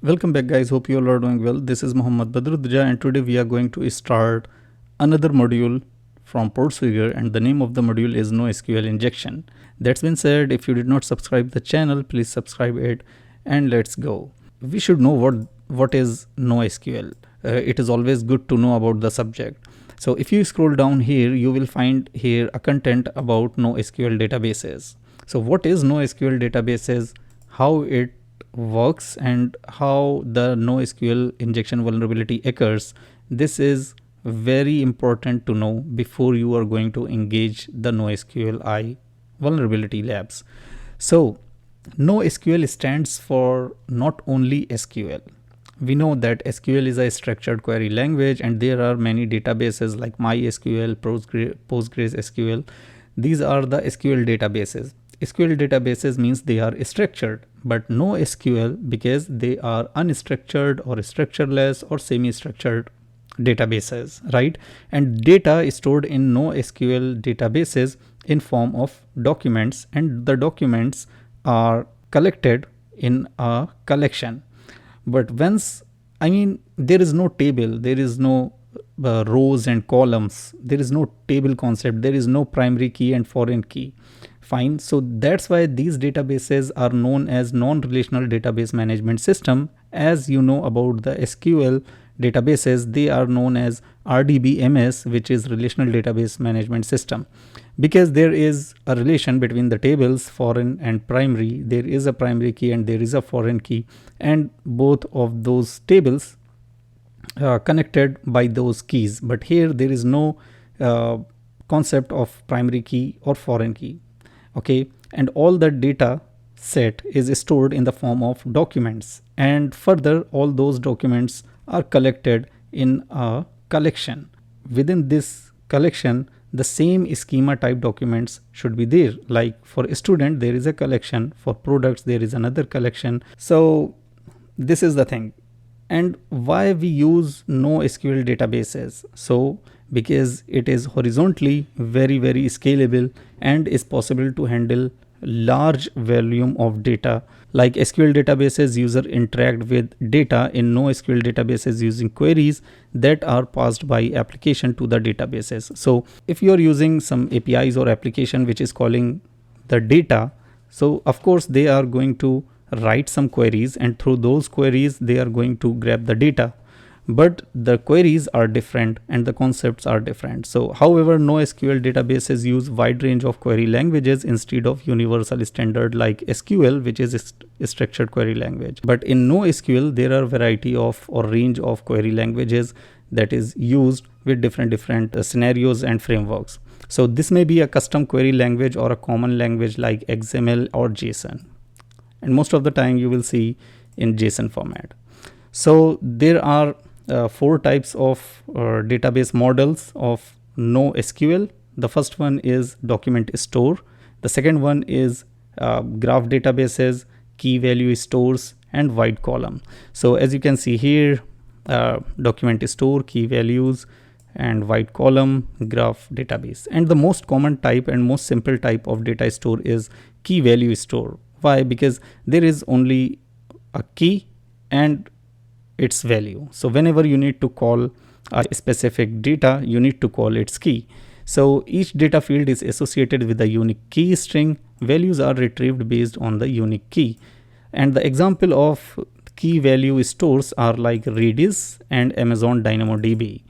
Welcome back guys, hope you all are doing well. This is Muhammad Badruddin and today we are going to start another module from Portswigger and the name of the module is NoSQL Injection. That's been said, if you did not subscribe the channel, please subscribe it and let's go. We should know what is NoSQL. It is always good to know about the subject. So if you scroll down here, you will find here a content about NoSQL databases. So what is NoSQL databases, how it works and how the NoSQL injection vulnerability occurs. This is very important to know before you are going to engage the NoSQL vulnerability labs. So NoSQL stands for not only SQL. We know that SQL is a structured query language and there are many databases like MySQL, PostgreSQL. These are the SQL databases. SQL databases means they are structured, but NoSQL because they are unstructured or structureless or semi-structured databases, right? And data is stored in NoSQL databases in form of documents, and the documents are collected in a collection. But once, there is no table, there is no rows and columns, there is no table concept, there is no primary key and foreign key. Fine. So that's why these databases are known as non-relational database management system. As you know about the SQL databases, they are known as RDBMS, which is relational database management system. Because there is a relation between the tables, foreign and primary, there is a primary key and there is a foreign key, and both of those tables connected by those keys. But here there is no concept of primary key or foreign key. Okay, and all the data set is stored in the form of documents, and further all those documents are collected in a collection. Within this collection, the same schema type documents should be there. Like for a student there is a collection, for products there is another collection. So this is the thing. And why we use NoSQL databases? So because it is horizontally very scalable and is possible to handle large volume of data. Like SQL databases, user interact with data in NoSQL databases using queries that are passed by application to the databases. So if you are using some APIs or application which is calling the data, so of course they are going to write some queries, and through those queries they are going to grab the data. But the queries are different and the concepts are different. So however, NoSQL databases use wide range of query languages instead of universal standard like SQL, which is a structured query language. But in NoSQL there are variety of or range of query languages that is used with different scenarios and frameworks. So this may be a custom query language or a common language like XML or JSON, and most of the time you will see in JSON format. So there are 4 types of database models of NoSQL. The first one is document store. The second one is graph databases, key value stores, and wide column. So as you can see here, document store, key values, and wide column, graph database. And the most common type and most simple type of data store is key value store. Why? Because there is only a key and its value. So whenever you need to call a specific data, you need to call its key. So each data field is associated with a unique key string. Values are retrieved based on the unique key. And the example of key value stores are like Redis and Amazon DynamoDB.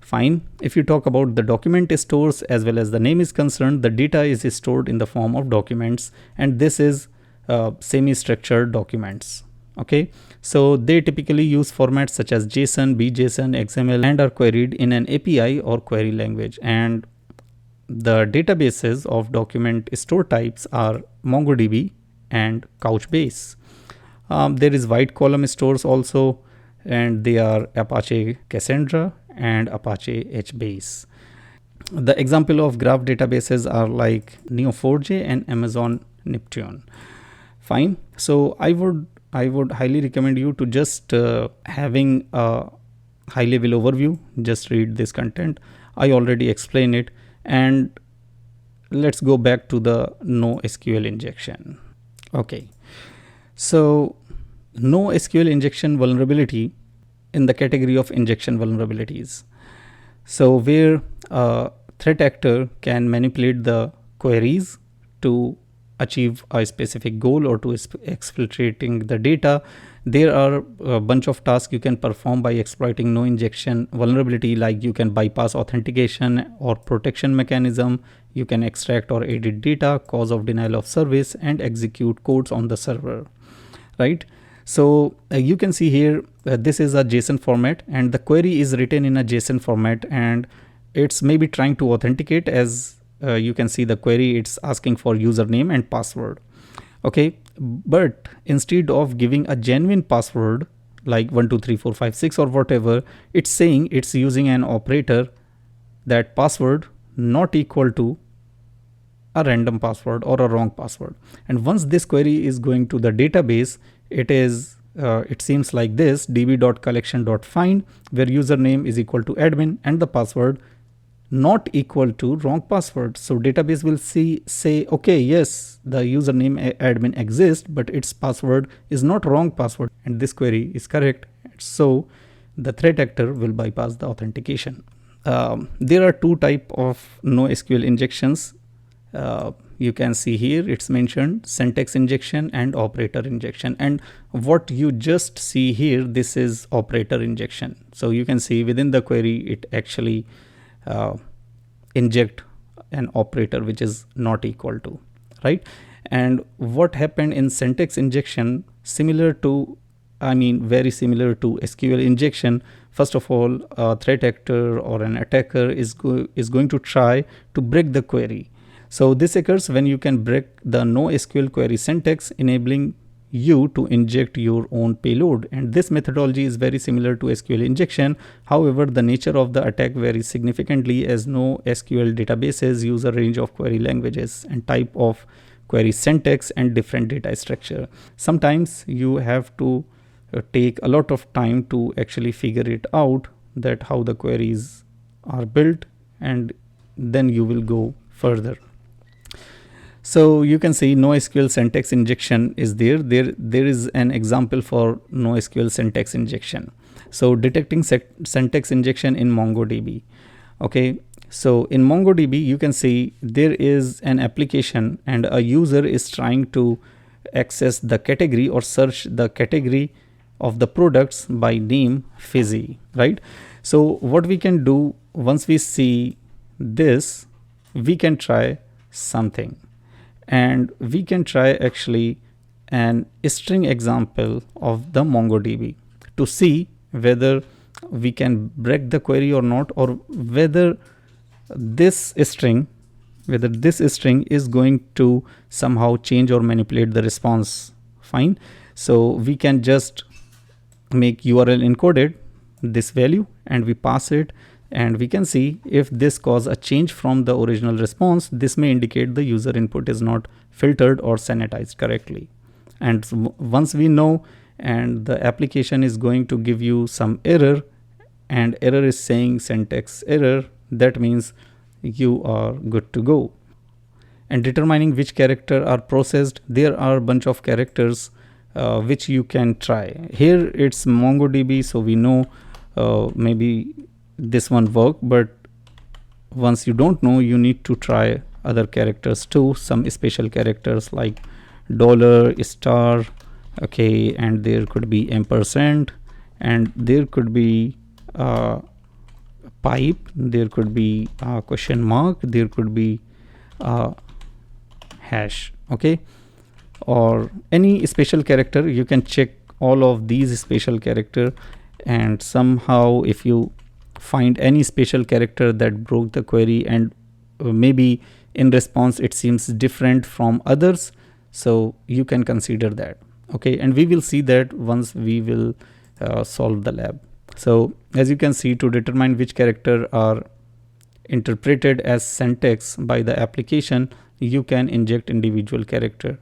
Fine. If you talk about the document stores, as well as the name is concerned, the data is stored in the form of documents, and this is semi-structured documents. Okay, so they typically use formats such as JSON, BJSON, XML, and are queried in an API or query language. And the databases of document store types are MongoDB and Couchbase. There is wide column stores also, and they are Apache Cassandra and Apache HBase. The example of graph databases are like Neo4j and Amazon Neptune. Fine. So I would highly recommend you to just having a high level overview, just read this content. I already explained it, and let's go back to the NoSQL injection. Okay, so NoSQL injection vulnerability in the category of injection vulnerabilities. So where a threat actor can manipulate the queries to achieve a specific goal or to exfiltrating the data. There are a bunch of tasks you can perform by exploiting no injection vulnerability, like you can bypass authentication or protection mechanism, you can extract or edit data, cause of denial of service, and execute codes on the server, right? So you can see here this is a JSON format and the query is written in a JSON format, and it's maybe trying to authenticate. As you can see the query, it's asking for username and password. Okay, but instead of giving a genuine password like 123456 or whatever, it's saying it's using an operator, that password not equal to a random password or a wrong password. And once this query is going to the database, it seems like this: db.collection.find, where username is equal to admin and the password not equal to wrong password. So database will say, okay, yes, the username admin exists, but its password is not wrong password, and this query is correct. So the threat actor will bypass the authentication. There are two types of NoSQL injections. You can see here it's mentioned syntax injection and operator injection, and what you just see here, this is operator injection. So you can see within the query it actually inject an operator which is not equal to, right? And what happened in syntax injection, very similar to SQL injection. First of all, a threat actor or an attacker is going to try to break the query. So this occurs when you can break the NoSQL query syntax, enabling you to inject your own payload. And this methodology is very similar to SQL injection. However, the nature of the attack varies significantly, as NoSQL databases use a range of query languages and type of query syntax and different data structure. Sometimes you have to take a lot of time to actually figure it out, that how the queries are built, and then you will go further. So you can see NoSQL syntax injection is there. There is an example for NoSQL syntax injection. So detecting syntax injection in MongoDB. Okay, so in MongoDB you can see there is an application and a user is trying to access the category or search the category of the products by name Fizzy, right? So what we can do once we see this, we can try something. And we can try actually an string example of the MongoDB to see whether we can break the query or not, or whether this string is going to somehow change or manipulate the response. Fine. So we can just make URL encoded this value and we pass it, and we can see if this cause a change from the original response, this may indicate the user input is not filtered or sanitized correctly. And once we know, and the application is going to give you some error, and error is saying syntax error, that means you are good to go. And determining which character are processed, there are a bunch of characters which you can try. Here it's MongoDB, so we know maybe this one work, but once you don't know, you need to try other characters too, some special characters like dollar, star, okay, and there could be ampersand, and there could be pipe, there could be question mark, there could be hash, okay, or any special character. You can check all of these special character, and somehow if you find any special character that broke the query, and maybe in response it seems different from others, so you can consider that. Okay, and we will see that once we will solve the lab. So as you can see, to determine which character are interpreted as syntax by the application, you can inject individual character.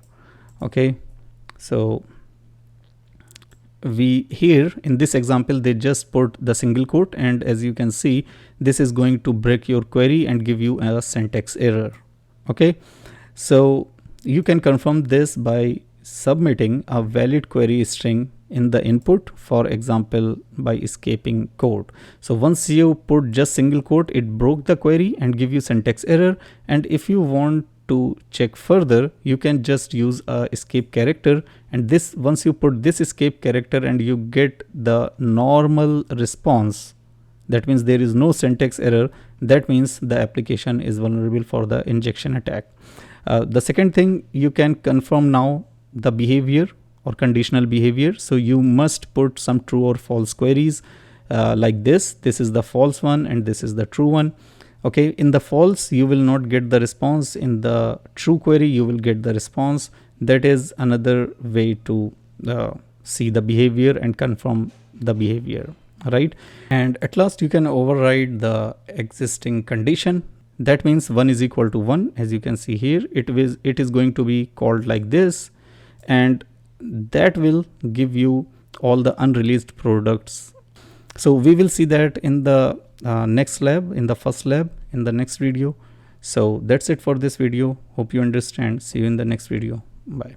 Okay, so we here in this example they just put the single quote, and as you can see, this is going to break your query and give you a syntax error. Okay, so you can confirm this by submitting a valid query string in the input, for example by escaping code. So once you put just single quote, it broke the query and give you syntax error. And if you want to check further, you can just use a escape character, and this, once you put this escape character and you get the normal response, that means there is no syntax error, that means the application is vulnerable for the injection attack. The second thing, you can confirm now the behavior or conditional behavior. So you must put some true or false queries like this. This is the false one and this is the true one. Okay, in the false you will not get the response, in the true query you will get the response. That is another way to see the behavior and confirm the behavior, right? And at last you can override the existing condition. That means 1 is equal to 1. As you can see here, it is going to be called like this, and that will give you all the unreleased products. So we will see that in the next lab, in the first lab, in the next video. So that's it for this video. Hope you understand. See you in the next video. Bye.